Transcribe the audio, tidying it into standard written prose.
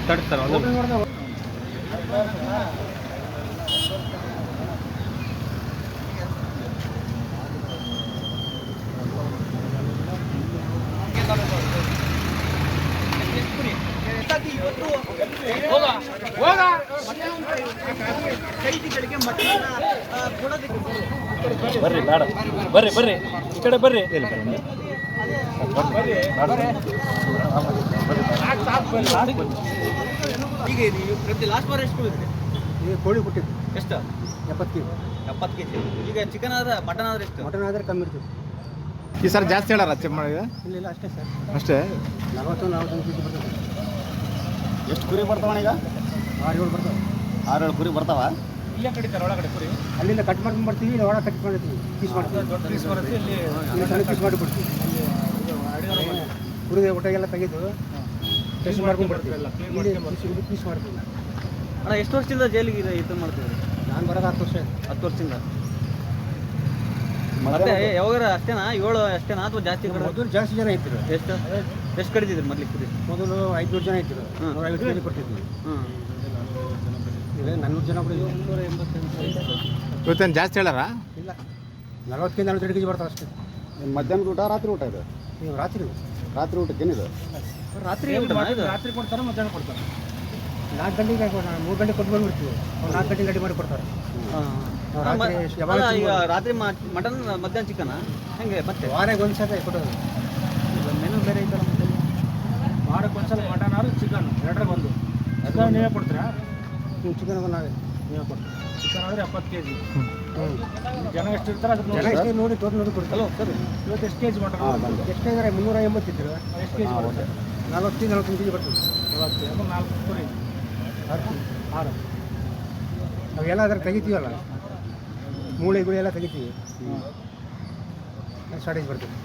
ತಡಿ ಸರ್ ಒಂದು ಬರ್ರಿ ಬೇಡ ಬರ್ರಿ ಬರ್ರಿ ಈ ಕಡೆ ಬರ್ರಿ ಈಗ ಪ್ರತಿ ಲಾಸ್ಟ್ ವಾರ ಎಷ್ಟು ಹೋಗಿದೆ ಈಗ ಕೋಳಿ ಕೊಟ್ಟಿದ್ದು ಎಷ್ಟು 70 kg ಈಗ ಚಿಕನ್ ಆದ್ರೆ ಮಟನ್ ಆದ್ರೆ ಎಷ್ಟು ಮಟನ್ ಆದರೆ ಕಮ್ಮಿ ಇರ್ತೀವಿ. ಈ ಸರ್ ಜಾಸ್ತಿ ಹೇಳಾರ ಚೆಮ್ಮಳಿಗೆ ಇಲ್ಲ ಅಷ್ಟೇ ಸರ್, ಅಷ್ಟೇ 40-45 ಕೆಜಿ ಬರ್ತದೆ. ಎಷ್ಟು ಕುರಿ ಬರ್ತಾವಣ ಈಗ? 6-7 ಬರ್ತವೆ. 6-7 ಕುರಿ ಬರ್ತಾವ. ಇಲ್ಲೇ ಕಡಿತಾರೆ ಒಳಗಡೆ ಕುರಿ ಅಲ್ಲಿಂದ ಕಟ್ ಮಾಡ್ಕೊಂಡು ಬರ್ತೀವಿ, ಇಲ್ಲಿ ಒಳಗೆ ಕಟ್ ಮಾಡಿರ್ತೀವಿ, ಪೀಸ್ ಮಾಡ್ತೀವಿ, ದೊಡ್ಡ ಪೀಸ್ ಬರುತ್ತೆ ಇಲ್ಲಿ ಸಣ್ಣ ಪೀಸ್ ಮಾಡಿ ಕೊಡ್ತೀವಿ. ಕುರಿದ ಊಟಗೆಲ್ಲ ತೆಗೆದು ಟೆಸ್ಟ್ ಮಾಡ್ಕೊಂಡು ಬರ್ತೀವಿ, ಇಲ್ಲಿ ಪೀಸ್ ಮಾಡ್ತೀವಿ. ಅಣ್ಣ ಎಷ್ಟು ವರ್ಷದಿಂದ ಜೈಲಿಗೆ ಇದು ಮಾಡ್ತಿದ್ರಿ? ನಾನು ಬರೋದು 10 ವರ್ಷ ಆಯ್ತು. 10 ವರ್ಷದಿಂದ. ಮತ್ತೆ ಯಾವಾಗ ಅಷ್ಟೇನಾ 7 ಅಷ್ಟೇನಾ ಅಥವಾ ಜಾಸ್ತಿ ಕಡಿಮೆ? ಮೊದಲು ಜಾಸ್ತಿ ಜನ ಇದ್ರು. ಎಷ್ಟು ಕಡಿದಿದ್ರಿ ಮೊದಲಿಗೆ ಕುರಿ? ಮೊದಲು 500 ಜನ ಇದ್ರು, 150 ಕೆಜಿ ಕೊಡ್ತಿದ್ವಿ. ಈಗ 400 ಜನ ಕೂಡ 288. ಇವತ್ತೇನು ಜಾಸ್ತಿ ಹೇಳಾರ? ಇಲ್ಲ, 40-42 ಕೆಜಿ ಬರ್ತಾವೆ ಅಷ್ಟೇ. ಮಧ್ಯಾಹ್ನದ ಊಟ ರಾತ್ರಿ ಊಟ ಇದು? ನೀವು ರಾತ್ರಿ ಊಟಕ್ಕೆ ಏನಿದೆ? ರಾತ್ರಿ ರಾತ್ರಿ ಕೊಡ್ತಾರೆ, ಮಧ್ಯಾಹ್ನ ಕೊಡ್ತಾರೆ. 4 ಗಂಟೆಗೆ 3 ಗಂಟೆ ಕೊಟ್ಟು ಬಂದ್ಬಿಡ್ತೀವಿ, 4 ಗಂಟೆಗೆ ರೆಡಿ ಮಾಡಿ ಕೊಡ್ತಾರೆ. ಈಗ ರಾತ್ರಿ ಮಟನ್ ಮಧ್ಯಾಹ್ನ ಚಿಕನ್ ಹೆಂಗೆ? ಮತ್ತೆ ವಾರಕ್ಕೆ ಒಂದು ಸಲ ಕೊಡೋದು. ಮೆನು ಬೇರೆ ಐತಲ್ಲ ಮತ್ತೆ? ವಾರಕ್ಕೆ ಒಂದು ಸಲ ಮಟನ್ ಆರು ಚಿಕನ್ ಎರಡರಾಗ ಒಂದು. ಅದು ನೀವೇ ಕೊಡ್ತೀರಾ? ಚಿಕನ್ ನಾವೇ ನೀವೇ ಕೊಡ್ತೀವಿ. ಚಿಕನ್ ಆದರೆ 70 ಕೆಜಿ. ಜನ ಎಷ್ಟು ಇರ್ತಾರೆ ಅದಕ್ಕೆ ಜನ ಎಷ್ಟು ನೋಡಿ ಟೋಟಲ್ ನೋಡಿ ಕೊಡ್ತೀವಿ. ಸರ್ ಇವತ್ತು ಎಷ್ಟು ಕೆಜಿ ಮಟನ್? ಎಷ್ಟು ಇದ್ದಾರೆ? 380 ಇದ್ರು. ಎಷ್ಟು ಕೆಜಿ ಬರುತ್ತೆ? 40-45 ಕೆಜಿ ಬರ್ತದೆ. 4 ಕುರಿ 6 ಅವೆಲ್ಲ ಅದ್ರ ತೆಗಿತೀವಲ್ಲ, ಮೂಳೆ ಗುಳಿ ಎಲ್ಲ ತೆಗಿತೀವಿ, ಸ್ಟಾರ್ಟೇಜ್ ಬರ್ತದೆ.